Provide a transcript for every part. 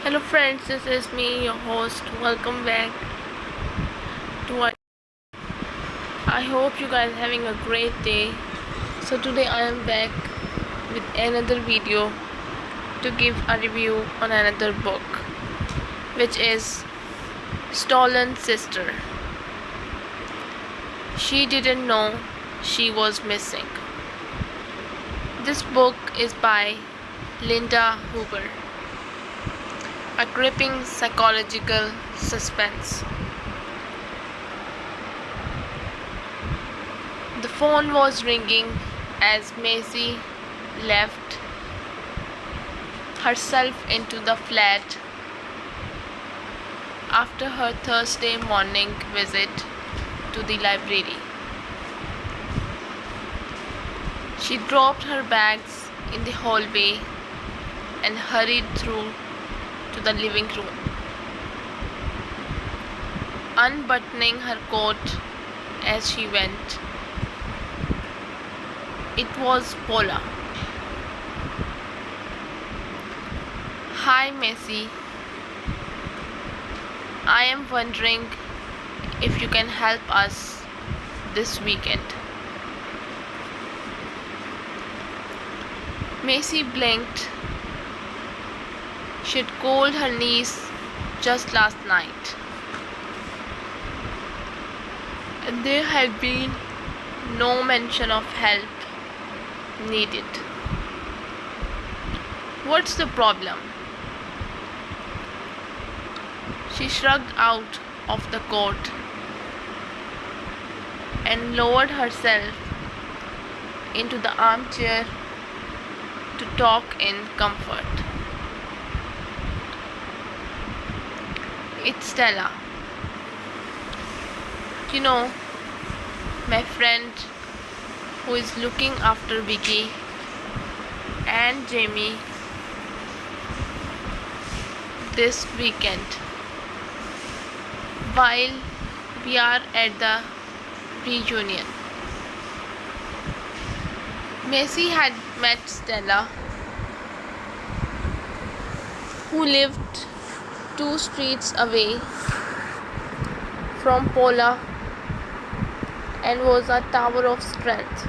Hello friends, this is me, your host. Welcome back to our. I hope you guys are having a great day. So today I am back with another video to give a review on another book, which is Stolen Sister. She didn't know she was missing. This book is by Linda Huber. A gripping psychological suspense. The phone was ringing as Maisie left herself into the flat after her Thursday morning visit to the library. She dropped her bags in the hallway and hurried through to the living room. Unbuttoning her coat as she went, it was Paula. Hi, Maisie. I am wondering if you can help us this weekend. Maisie blinked. She'd called her niece just last night, and there had been no mention of help needed. What's the problem? She shrugged out of the coat and lowered herself into the armchair to talk in comfort. It's Stella. You know, my friend who is looking after Vicky and Jamie this weekend while we are at the reunion. Maisie had met Stella, who lived 2 streets away from Paula and was a tower of strength.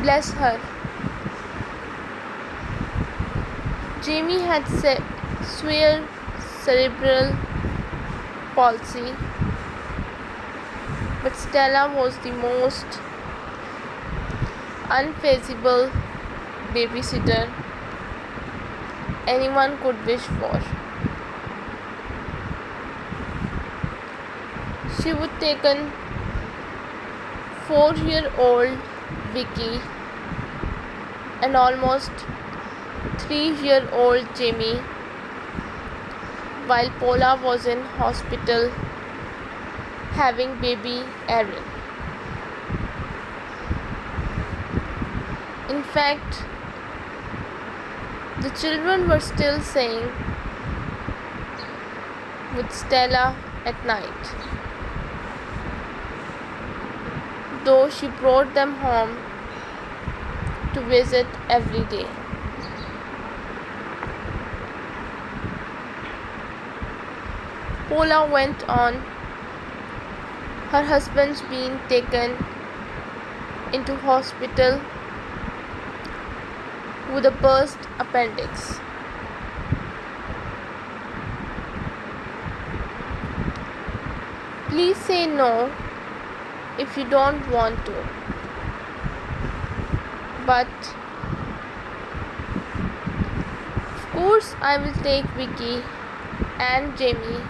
Bless her. Jamie had severe cerebral palsy, but Stella was the most unfeasible babysitter anyone could wish for. She would take an 4-year-old Vicky and almost 3-year-old Jamie while Paula was in hospital having baby Erin. In fact, the children were still staying with Stella at night, though she brought them home to visit every day. Paula went on, her husband's being taken into hospital with a burst appendix. Please say no if you don't want to. But of course I will take Vicky and Jamie,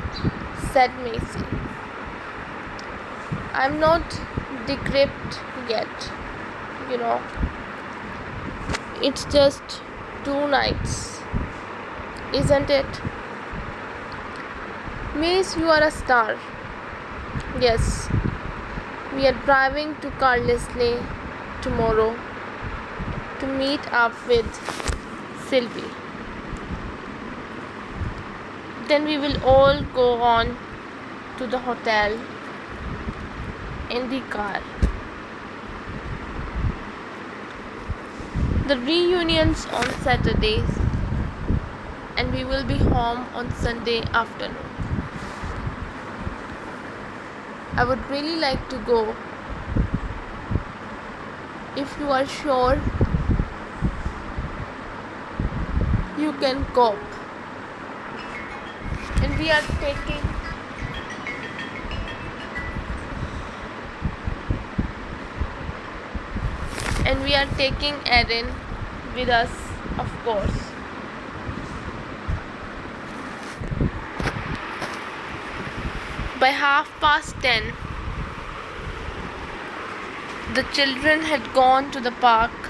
said Maisie. I'm not decrepit yet, you know. It's just 2 nights, isn't it? Mace, you are a star. Yes, we are driving to Carlisle tomorrow to meet up with Sylvie. Then we will all go on to the hotel in the car. The reunions on Saturdays and we will be home on Sunday afternoon. I would really like to go. If you are sure, you can cope. And we are taking Erin with us, of course. By 10:30, the children had gone to the park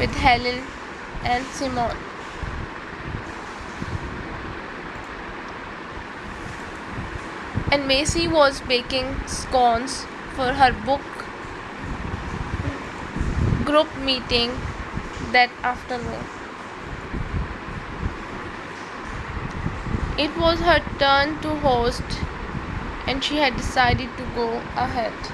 with Helen and Simone. And Macy was baking scones for her book group meeting that afternoon. It was her turn to host, and she had decided to go ahead.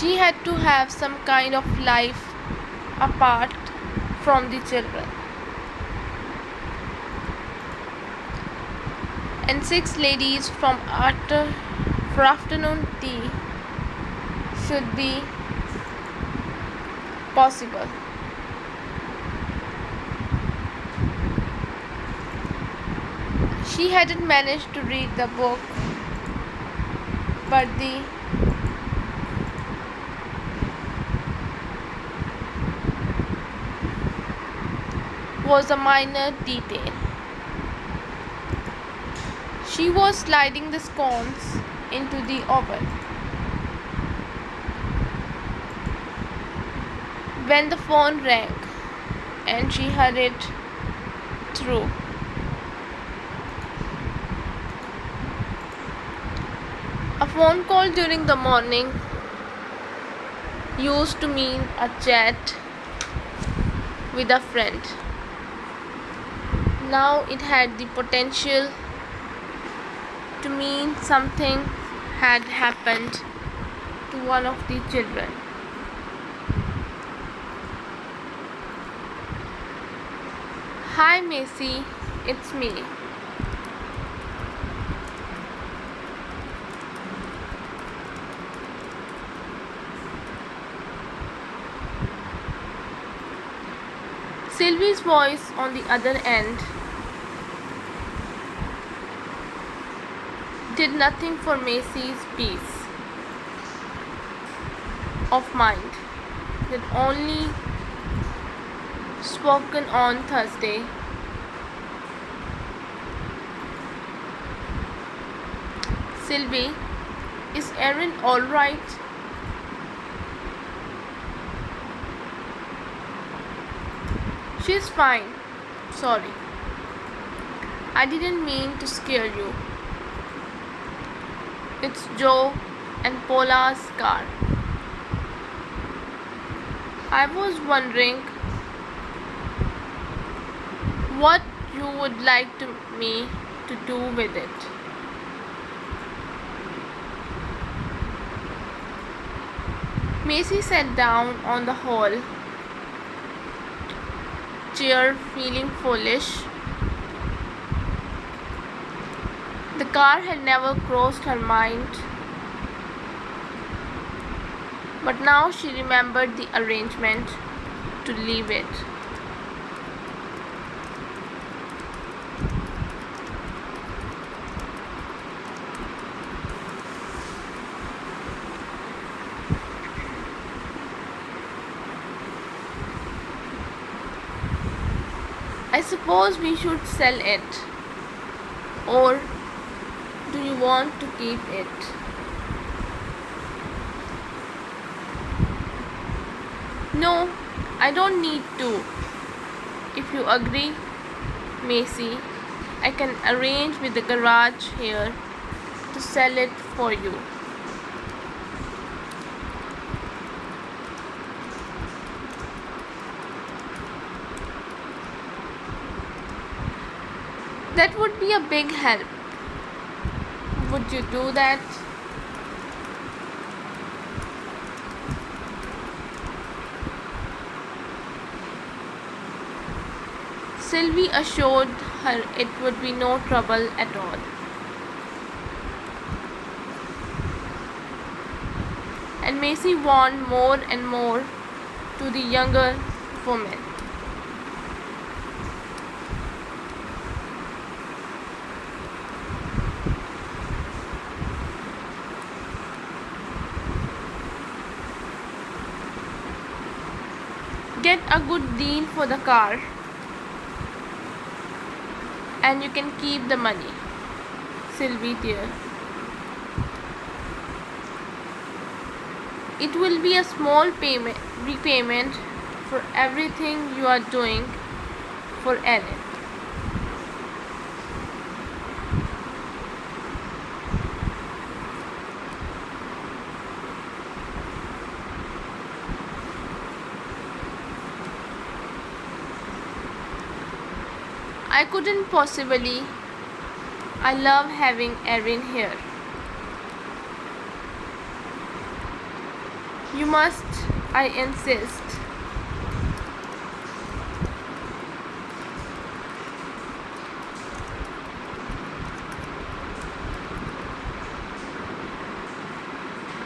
She had to have some kind of life apart from the children. And 6 ladies for afternoon tea should be possible. She hadn't managed to read the book, but the was a minor detail. She was sliding the scones into the oven when the phone rang, and she hurried through. A phone call during the morning used to mean a chat with a friend. Now it had the potential to mean something had happened to one of the children. Hi Macy, it's me. Sylvie's voice on the other end did nothing for Macy's peace of mind. That only spoken on Thursday. Sylvie, is Erin all right? She's fine. Sorry. I didn't mean to scare you. It's Joe and Paula's car. I was wondering what you would like me to do with it. Macy sat down on the hall chair, feeling foolish. The car had never crossed her mind, but now she remembered the arrangement to leave it. I suppose we should sell it, or do you want to keep it? No, I don't need to. If you agree, Macy, I can arrange with the garage here to sell it for you. That would be a big help. Would you do that? Sylvie assured her it would be no trouble at all. And Macy warned more and more to the younger woman. Get a good deal for the car and you can keep the money, Sylvie dear. It will be a small repayment for everything you are doing for Erin. I couldn't possibly. I love having Erin here. You must, I insist.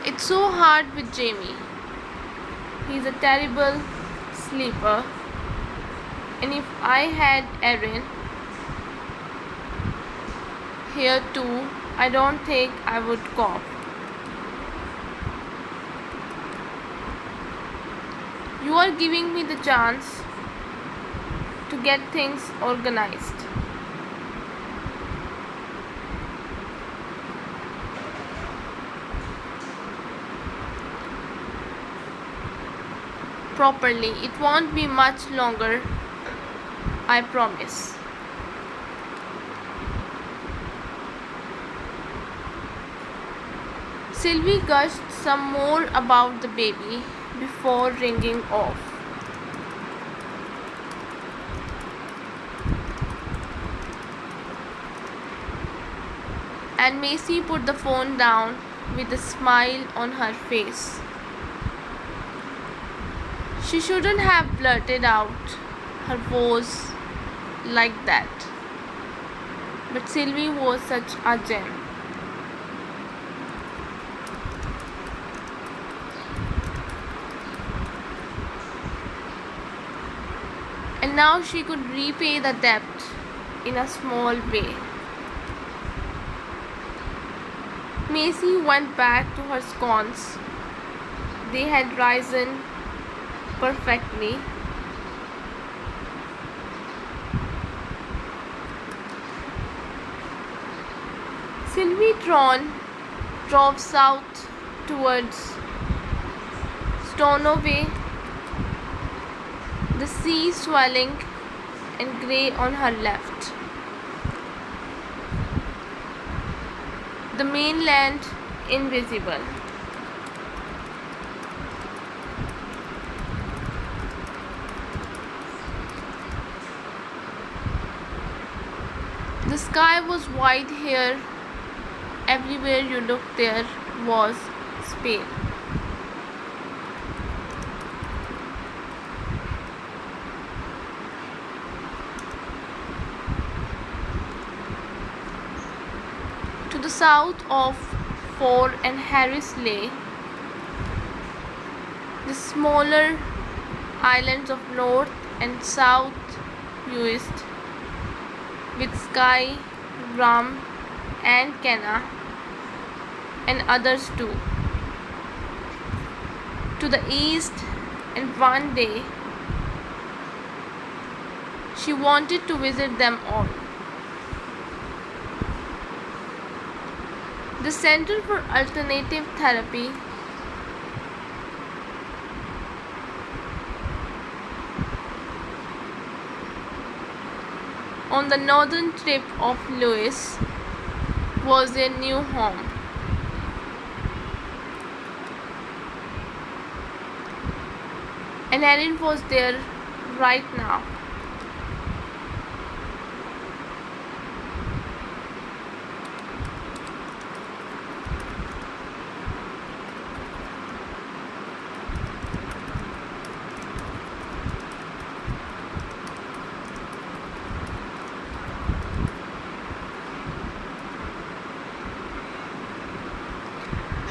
It's so hard with Jamie. He's a terrible sleeper. And if I had Erin here too, I don't think I would cope. You are giving me the chance to get things organized. Properly. It won't be much longer, I promise. Sylvie gushed some more about the baby before ringing off. And Macy put the phone down with a smile on her face. She shouldn't have blurted out her woes like that. But Sylvie was such a gem. And now she could repay the debt in a small way. Macy went back to her scones. They had risen perfectly. Sylvie drove south towards Stornoway, the sea swelling and grey on her left. The mainland invisible. The sky was white here. Everywhere you looked there was Spain. To the south of Fore and Harris lay the smaller islands of North and South Uist with Skye, Rum and Kenna and others too. To the east, and one day she wanted to visit them all. The Center for Alternative Therapy on the northern tip of Lewis was their new home. And Erin was there right now.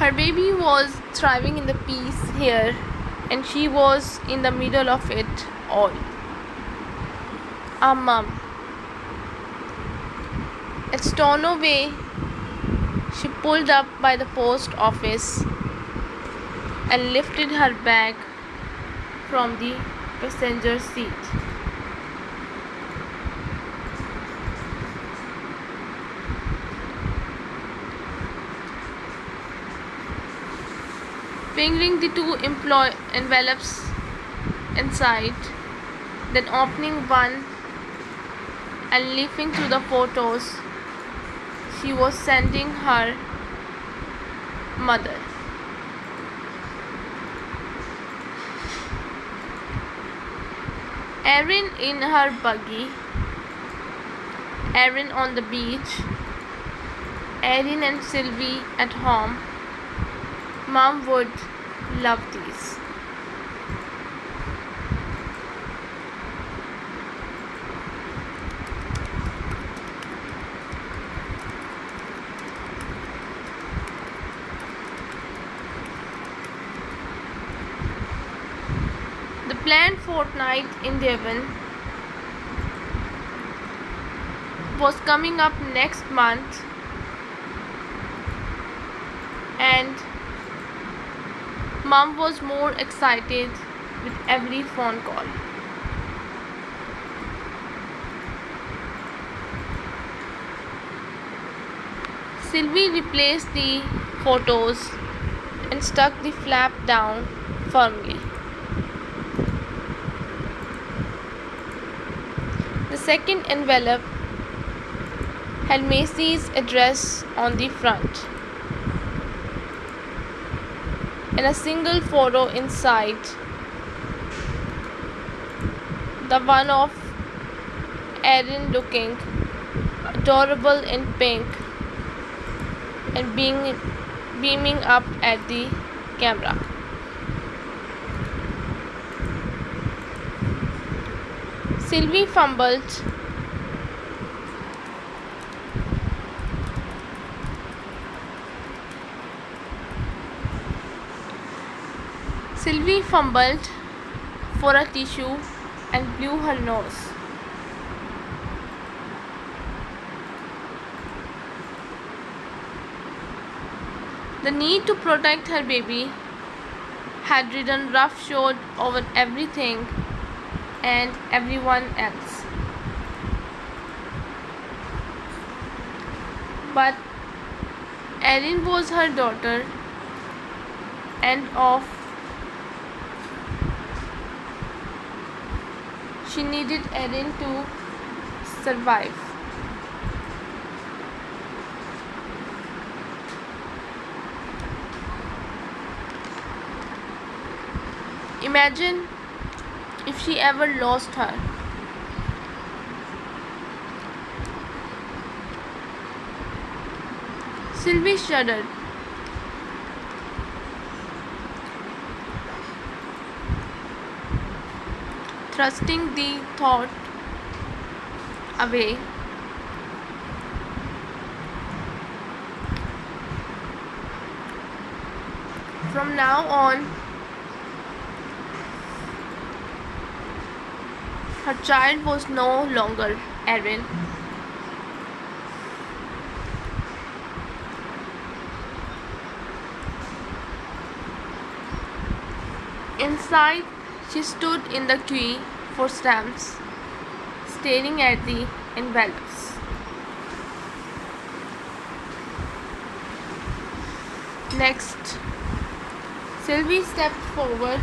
Her baby was thriving in the peace here, and she was in the middle of it all. Mum. At Stornoway, she pulled up by the post office and lifted her bag from the passenger seat. Fingering the two envelopes inside, then opening one and leafing through the photos she was sending her mother. Erin in her buggy, Erin on the beach, Erin and Sylvie at home. Mom would love these. The planned fortnight in Devon was coming up next month, and Mom was more excited with every phone call. Sylvie replaced the photos and stuck the flap down firmly. The second envelope had Macy's address on the front and a single photo inside, the one of Erin looking adorable in pink and beaming up at the camera. Sylvie fumbled for a tissue and blew her nose. The need to protect her baby had ridden roughshod over everything and everyone else. But Erin was her daughter, and she needed Erin to survive. Imagine if she ever lost her. Sylvie shuddered. Thrusting the thought away. From now on, her child was no longer Erin. Inside, she stood in the queue for stamps, staring at the envelopes. Next, Sylvie stepped forward,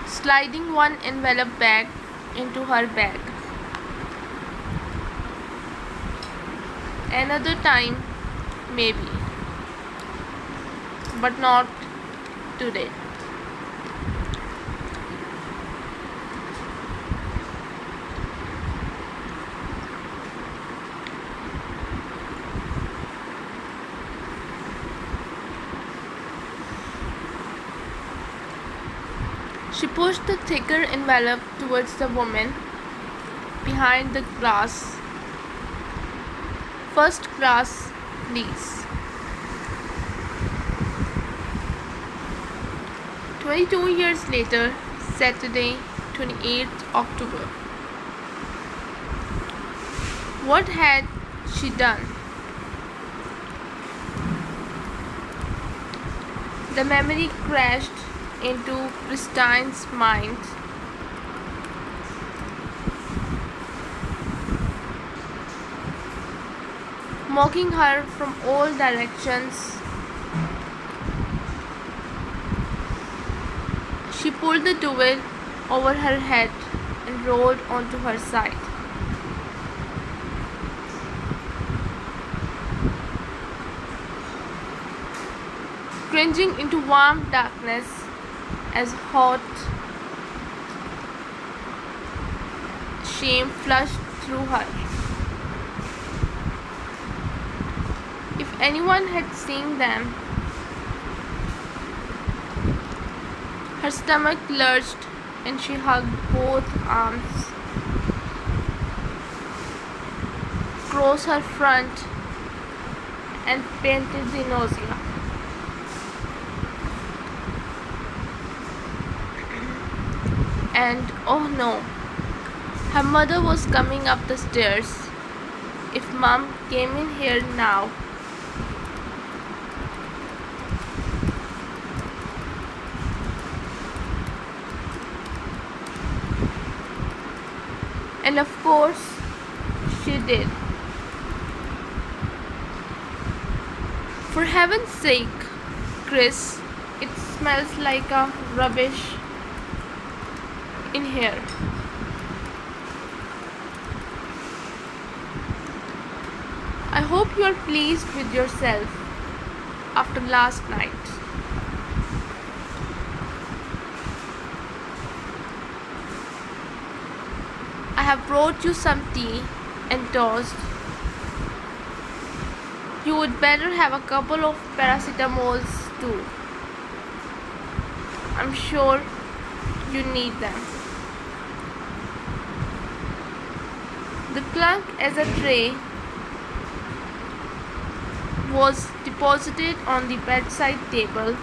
sliding one envelope back into her bag. Another time, maybe, but not today. She pushed the thicker envelope towards the woman behind the glass. First class, please. 22 years later, Saturday, 28th October. What had she done? The memory crashed into Christine's mind. Mocking her from all directions. She pulled the towel over her head and rolled onto her side. Cringing into warm darkness as hot shame flushed through her. If anyone had seen them, her stomach lurched and she hugged both arms across her front and painted the nausea. And oh no, her mother was coming up the stairs. If Mom came in here now, and of course she did. For heaven's sake, Chris, it smells like a rubbish in here. I hope you are pleased with yourself after last night. I have brought you some tea and toast. You would better have a couple of paracetamols too. I'm sure you need them. The clunk as a tray was deposited on the bedside table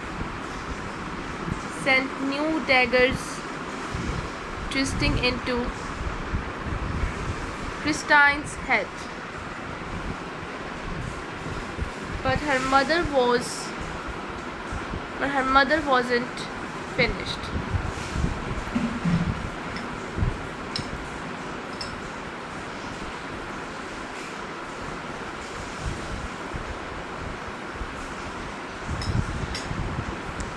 sent new daggers twisting into Christine's head. But her mother wasn't finished.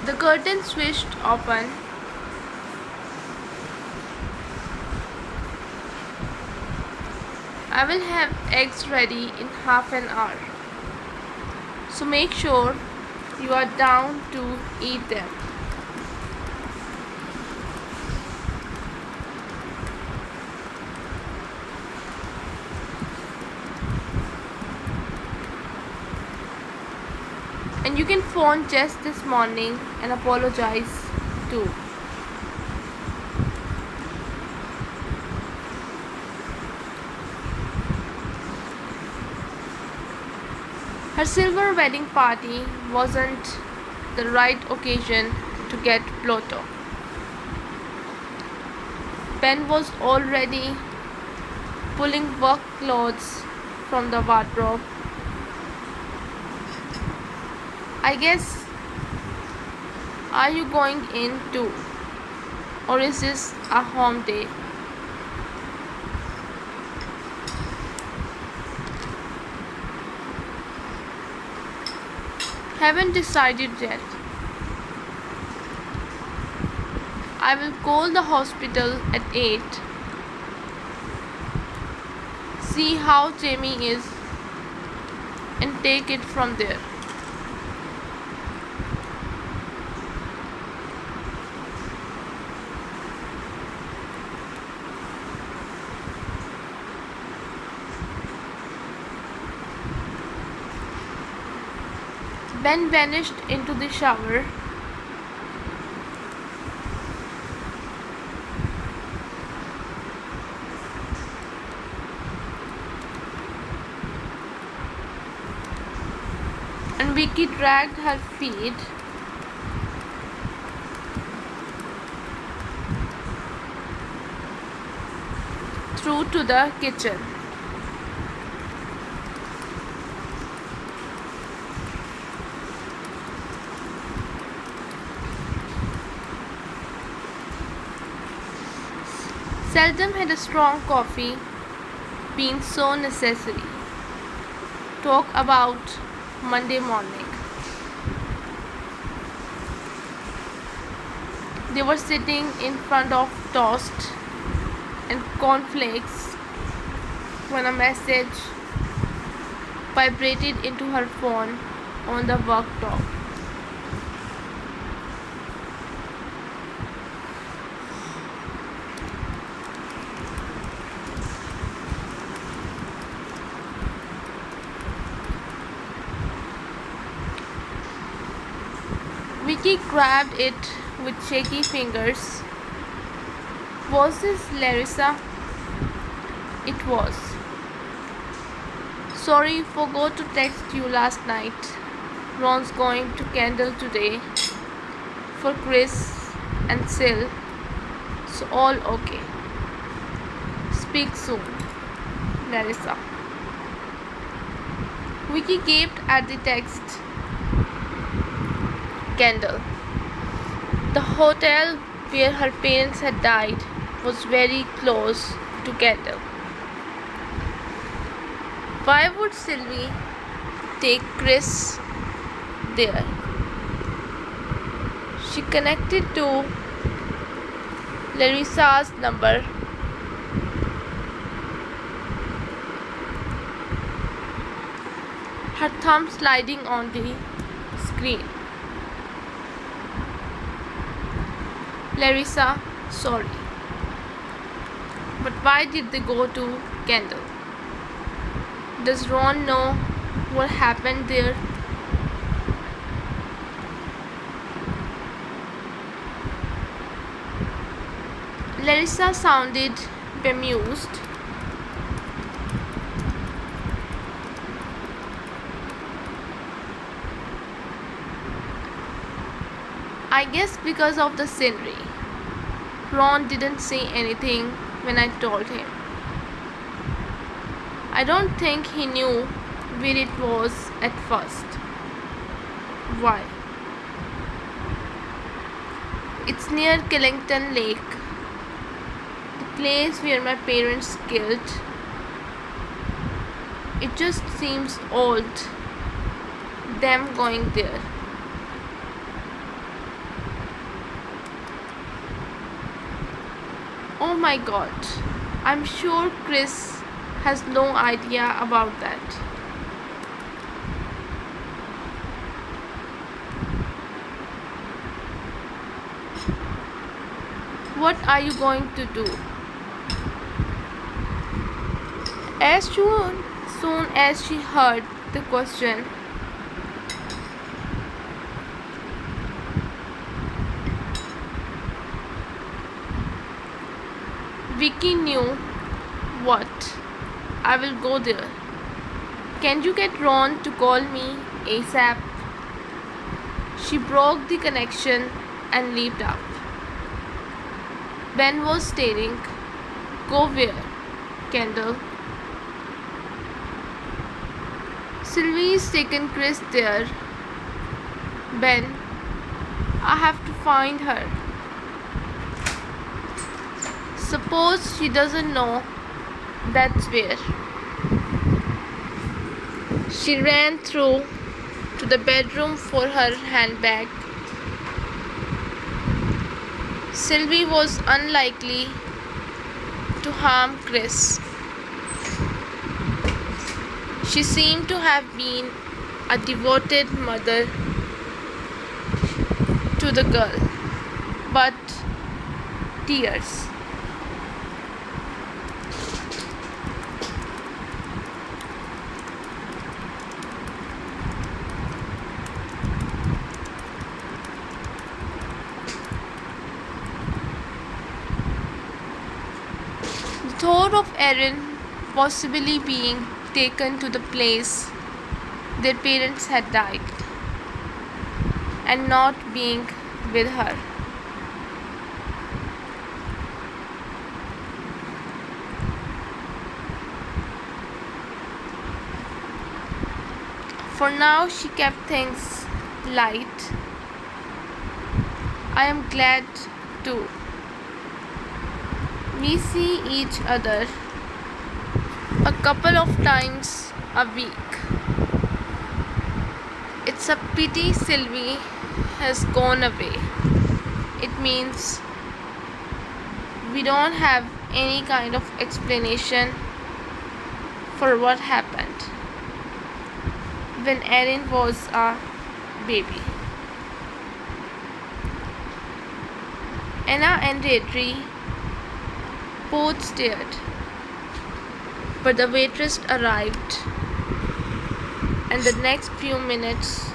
The curtain swished open. I will have eggs ready in half an hour, so make sure you are down to eat them. And you can phone Jess this morning and apologize too. Her silver wedding party wasn't the right occasion to get blotto. Ben was already pulling work clothes from the wardrobe. I guess, are you going in too? Or is this a home day? Haven't decided yet. I will call the hospital at 8. See how Jamie is and take it from there. Ben vanished into the shower. and Vicky dragged her feet through to the kitchen. Seldom had a strong coffee been so necessary. Talk about Monday morning. They were sitting in front of toast and cornflakes when a message vibrated into her phone on the worktop. Vicky grabbed it with shaky fingers. Was this Larissa? It was. Sorry, forgot to text you last night. Ron's going to Kendall today for Chris and Sil, so all okay. Speak soon, Larissa. Vicky gaped at the text. Kendall. The hotel where her parents had died was very close to Kendall. Why would Sylvie take Chris there? She connected to Larissa's number. Her thumb sliding on the screen. Larissa, sorry. But why did they go to Kendall? Does Ron know what happened there? Larissa sounded bemused. I guess because of the scenery. Ron didn't say anything when I told him. I don't think he knew where it was at first. Why? It's near Killington Lake, the place where my parents killed. It just seems odd, them going there. Oh my god, I'm sure Chris has no idea about that. What are you going to do? As soon as she heard the question, Vicky knew what. I will go there. Can you get Ron to call me ASAP? She broke the connection and leaped up. Ben was staring. Go where? Kendall. Sylvie's taken Chris there. Ben, I have to find her. Suppose she doesn't know that's where. She ran through to the bedroom for her handbag. Sylvie was unlikely to harm Chris. She seemed to have been a devoted mother to the girl. But tears. The thought of Erin possibly being taken to the place their parents had died and not being with her. For now, she kept things light. I am glad too. We see each other a couple of times a week. It's a pity Sylvie has gone away. It means we don't have any kind of explanation for what happened when Erin was a baby. Anna and Adri both stared, but the waitress arrived, and the next few minutes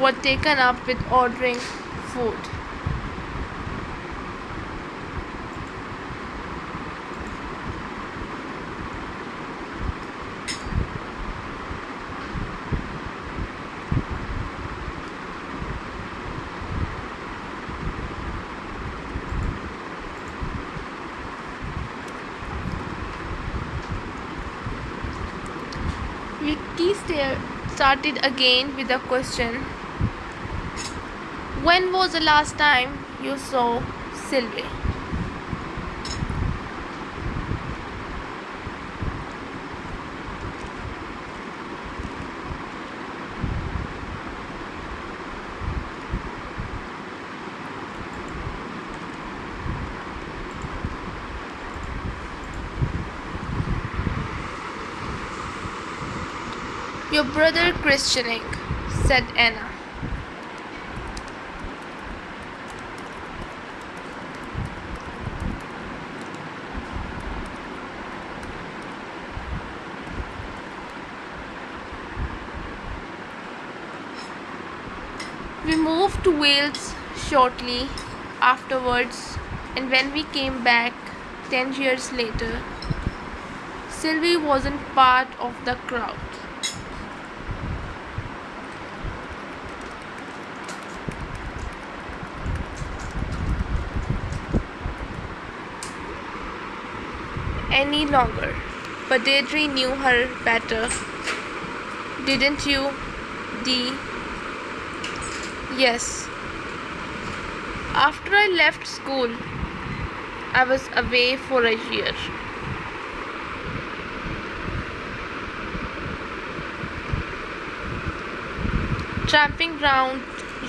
were taken up with ordering food. Vicky started again with a question. When was the last time you saw Sylvie? Your brother questioning, said Anna. We moved to Wales shortly afterwards, and when we came back 10 years later, Sylvie wasn't part of the crowd. Any longer, but Adri knew her better, didn't you, Dee? Yes. After I left school, I was away for a year. Tramping round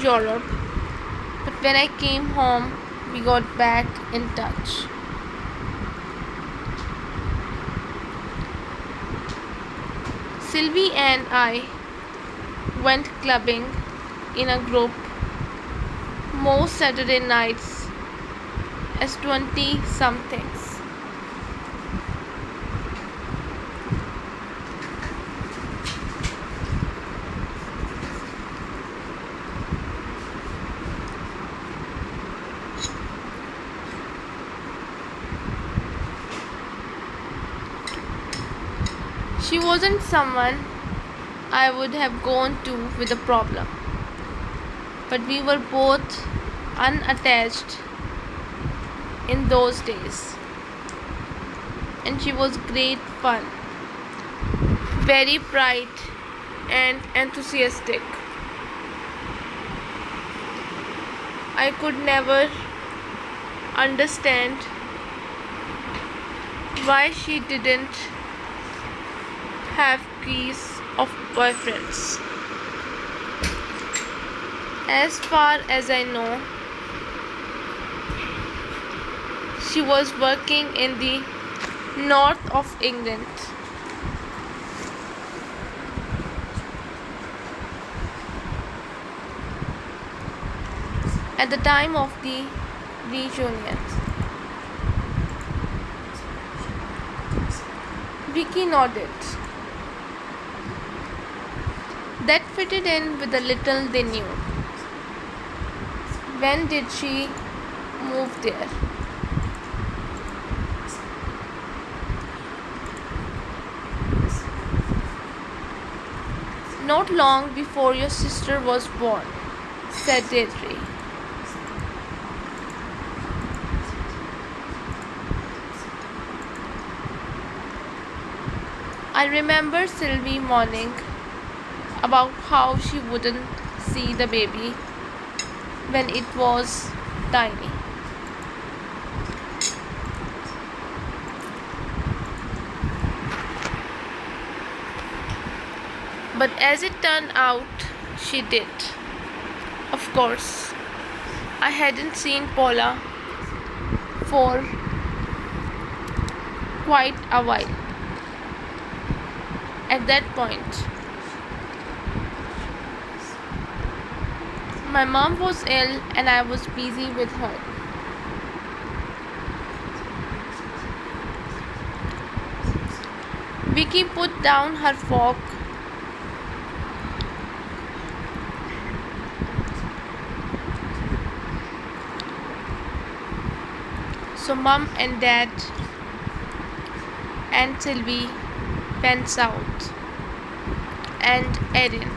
Europe, but when I came home, we got back in touch. Sylvie and I went clubbing in a group most Saturday nights as 20-somethings. She wasn't someone I would have gone to with a problem, but we were both unattached in those days, and she was great fun, very bright and enthusiastic. I could never understand why she didn't have keys of boyfriends. As far as I know, she was working in the north of England. At the time of the reunion. Vicky nodded. That fitted in with the little they knew. When did she move there? Not long before your sister was born, said Deirdre. I remember Sylvie mourning about how she wouldn't see the baby when it was tiny. But as it turned out, she did. Of course, I hadn't seen Paula for quite a while. At that point, my mom was ill and I was busy with her. Vicky put down her fork so Mum and Dad and Sylvie went south, and Erin.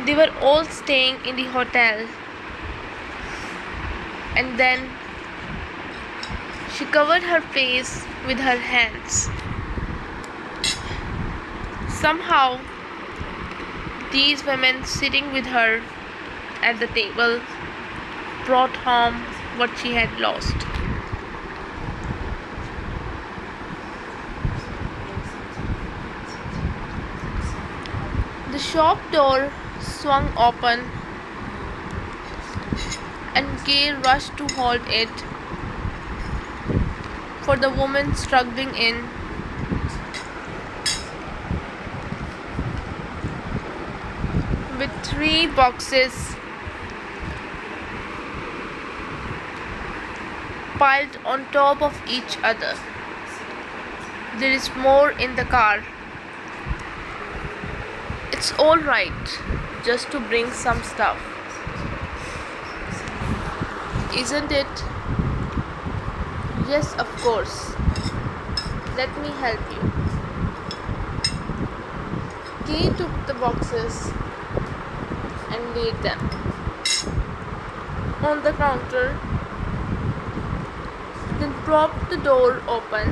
They were all staying in the hotel, and then she covered her face with her hands. Somehow, these women sitting with her at the table brought home what she had lost. The shop door swung open and Kay rushed to hold it for the woman struggling in. With 3 boxes piled on top of each other. There is more in the car. It's all right just to bring some stuff, isn't it? Yes, of course. Let me help you. Kay took the boxes and laid them on the counter, then propped the door open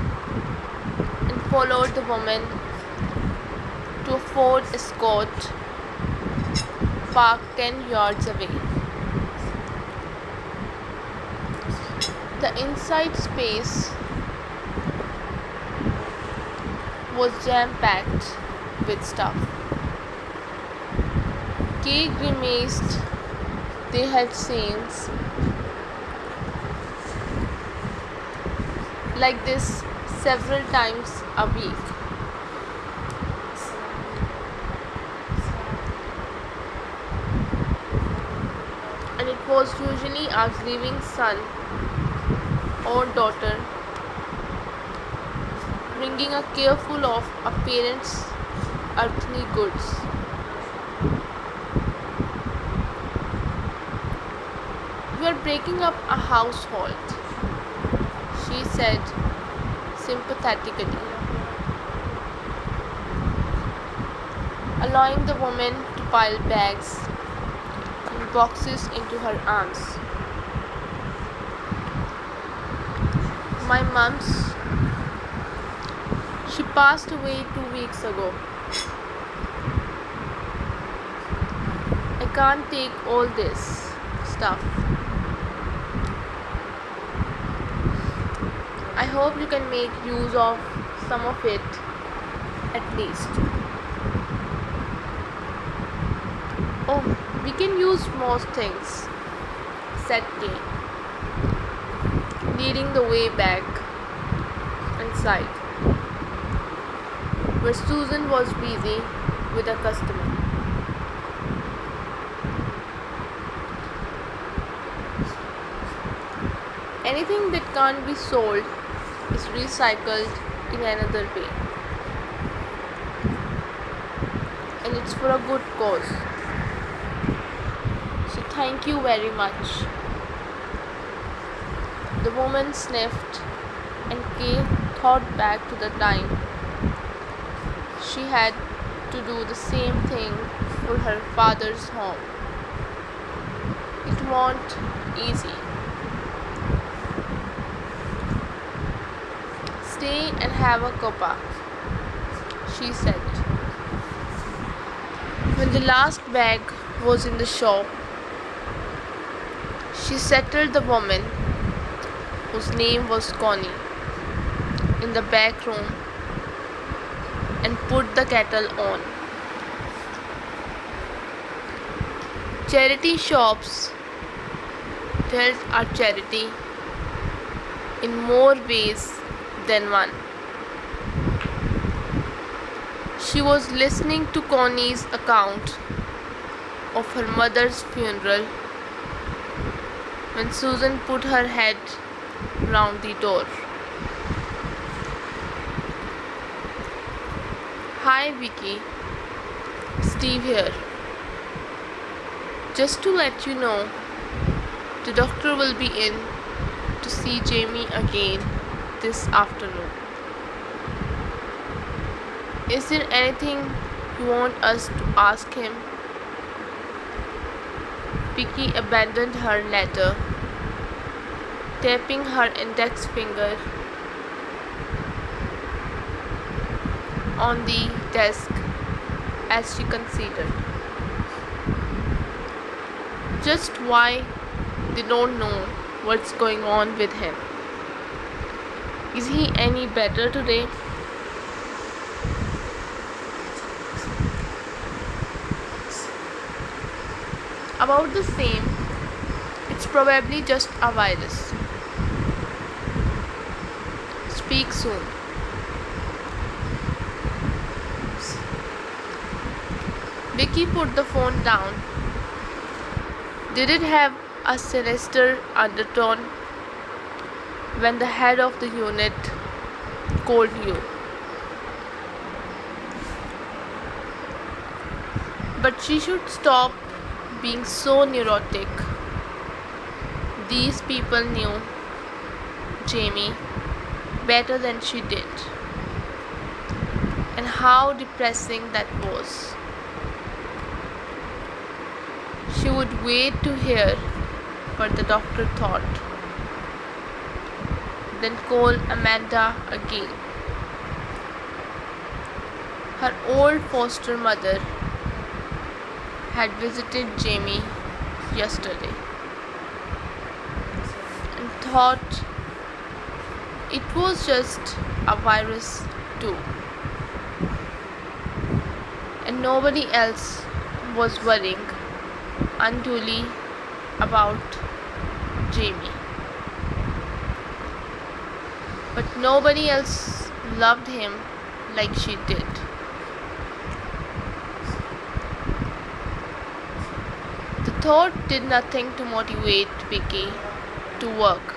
and followed the woman to a Ford Escort parked 10 yards away. The inside space was jam-packed with stuff. Kay grimaced. They had scenes like this several times a week. And it was usually a grieving son or daughter bringing a careful of a parent's earthly goods. You are breaking up a household, she said sympathetically, allowing the woman to pile bags and boxes into her arms. My mom's. She passed away 2 weeks ago. I can't take all this stuff. I hope you can make use of some of it at least. Oh, we can use most things, said Kay, leading the way back inside, where Susan was busy with a customer. Anything that can't be sold is recycled in another way, and it's for a good cause. So thank you very much. The woman sniffed, and Kay thought back to the time she had to do the same thing for her father's home. It won't easy. Stay and have a cuppa, she said. When the last bag was in the shop, she settled the woman, whose name was Connie, in the back room and put the kettle on. Charity shops dealt our charity in more ways than one. She was listening to Connie's account of her mother's funeral when Susan put her head round the door. Hi Vicky, Steve here. Just to let you know, the doctor will be in to see Jamie again this afternoon. Is there anything you want us to ask him? Vicky abandoned her letter, tapping her index finger on the desk as she considered. Just why they don't know what's going on with him. Is he any better today? About the same. It's probably just a virus. Speak soon. Vicky put the phone down. Did it have a sinister undertone when the head of the unit called you? But she should stop being so neurotic. These people knew Jamie better than she did, and how depressing that was. She would wait to hear what the doctor thought, then call Amanda again. Her old foster mother had visited Jamie yesterday and thought it was just a virus too, and nobody else was worrying unduly about Jamie. But nobody else loved him like she did. The thought did nothing to motivate Vicky to work.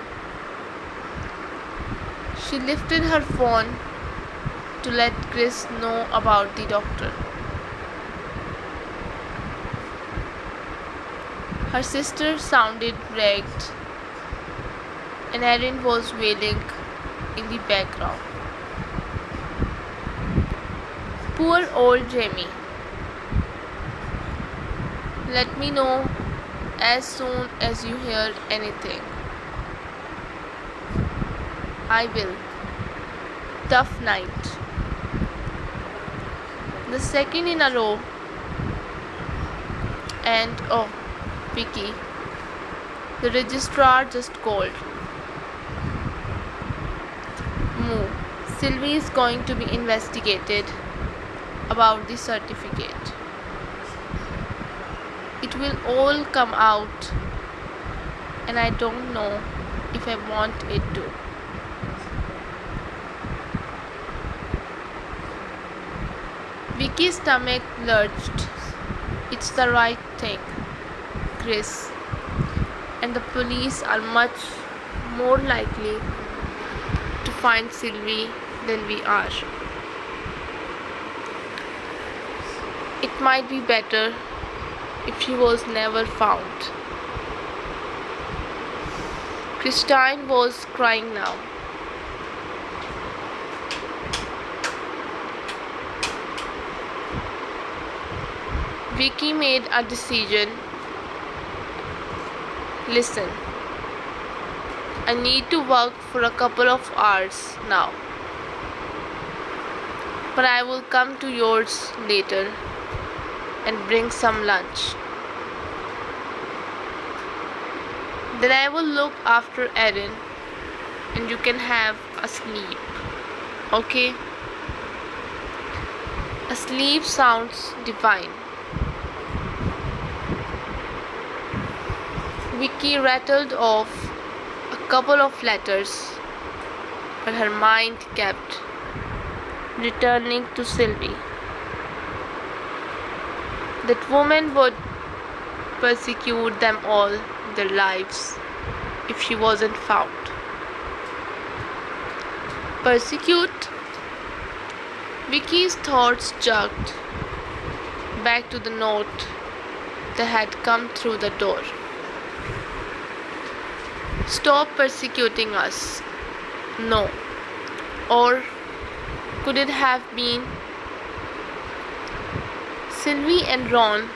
She lifted her phone to let Chris know about the doctor. Her sister sounded wrecked, and Erin was wailing in the background. Poor old Jamie. Let me know as soon as you hear anything. I will. Tough night. The second in a row. And oh, Vicky, the registrar just called. Moo. Sylvie is going to be investigated about the certificate. It will all come out, and I don't know if I want it to. Vicky's stomach lurched. It's the right thing, Chris, and the police are much more likely to find Sylvie than we are. It might be better if she was never found. Christine was crying now. Vicky made a decision. Listen, I need to work for a couple of hours now, but I will come to yours later and bring some lunch. Then I will look after Erin and you can have a sleep. Okay? A sleep sounds divine. Vicky rattled off a couple of letters, but her mind kept returning to Sylvie. That woman would persecute them all their lives if she wasn't found. Persecute? Vicky's thoughts jerked back to the note that had come through the door. Stop persecuting us. No. Or could it have been? Sylvie and Ron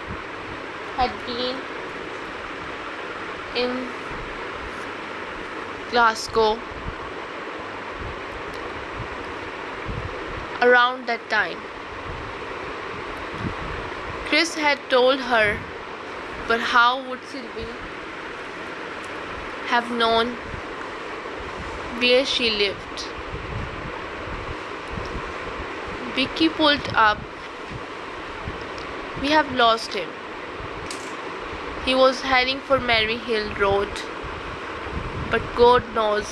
had been in Glasgow around that time. Chris had told her, but how would Sylvie have known where she lived? Vicky pulled up. We have lost him. He was heading for Mary Hill Road, but God knows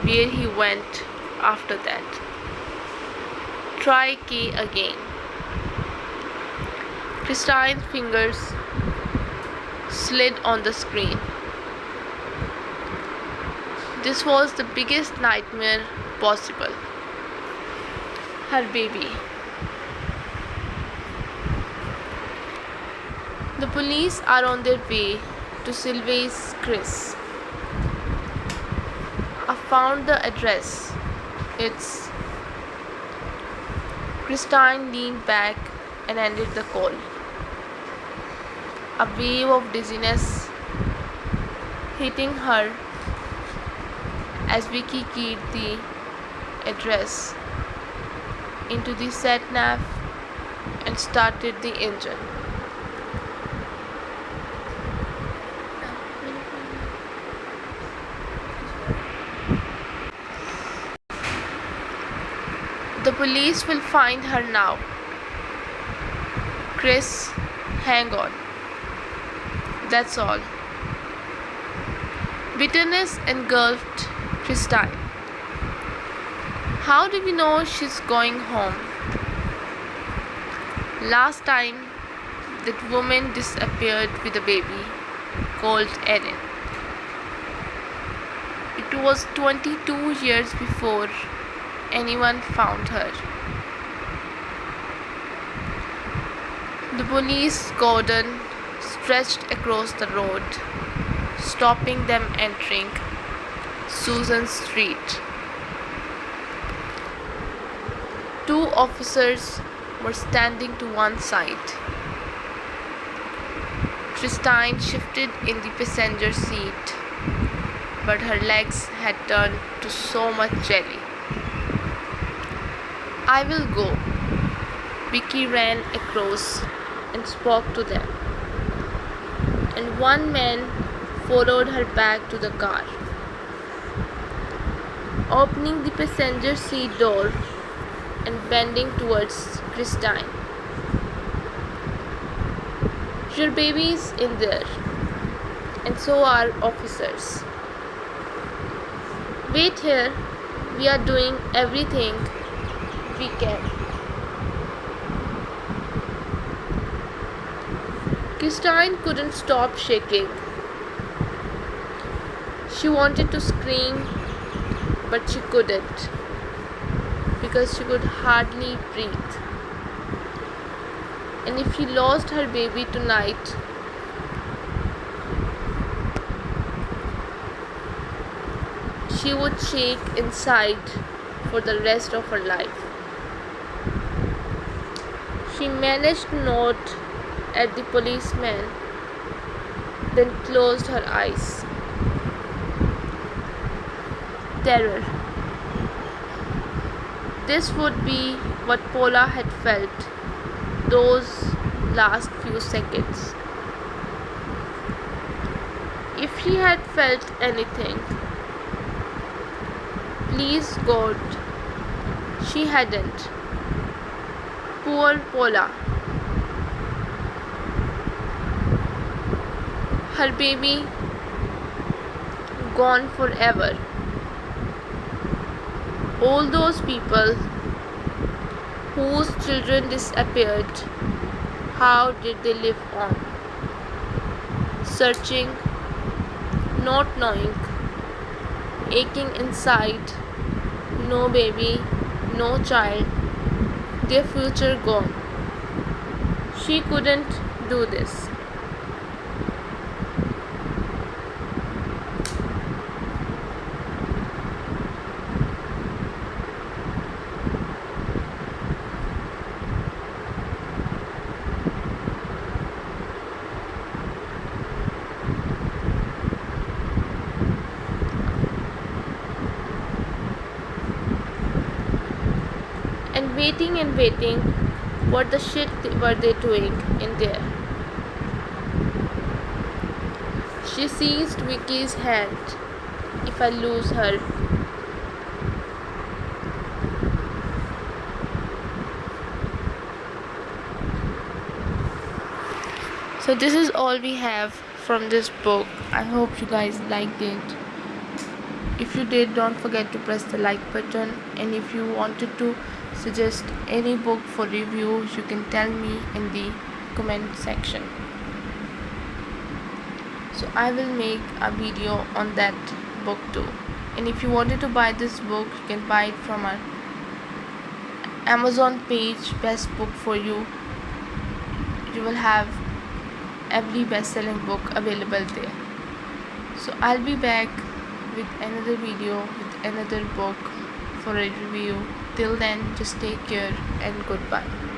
where he went after that. Try key again. Christine's fingers slid on the screen. This was the biggest nightmare possible. Her baby. The police are on their way to Sylvie's Chris. I found the address. It's... Christine leaned back and ended the call. A wave of dizziness hitting her as Vicky keyed the address into the sat-nav and started the engine. The police will find her now. Chris, hang on. That's all. Bitterness engulfed Christine. How do we know she's going home? Last time that woman disappeared with a baby called Erin. It was 22 years before anyone found her. The police cordon stretched across the road, stopping them entering Susan Street. 2 officers were standing to one side. Christine shifted in the passenger seat, but her legs had turned to so much jelly. I will go. Vicky ran across and spoke to them, and one man followed her back to the car. Opening the passenger seat door and bending towards Christine. Your baby's in there, and so are officers. Wait here, we are doing everything we can. Christine couldn't stop shaking. She wanted to scream, but she couldn't because she could hardly breathe. And if she lost her baby tonight, she would shake inside for the rest of her life. She managed to nod at the policeman, then closed her eyes. Terror. This would be what Paula had felt those last few seconds. If she had felt anything, please God, she hadn't. Poor Paula. Her baby gone forever. All those people whose children disappeared, how did they live on? Searching, not knowing, aching inside, no baby, no child, their future gone. She couldn't do this. And waiting, what the shit were they doing in there? She seized Vicky's hand. If I lose her. So this is all we have from this book. I hope you guys liked it. If you did, don't forget to press the like button, and if you wanted to suggest any book for review, you can tell me in the comment section. So I will make a video on that book too. And if you wanted to buy this book, you can buy it from our Amazon page, best book for you. You will have every best-selling book available there. So I'll be back with another video with another book for a review. Till then, just take care and goodbye.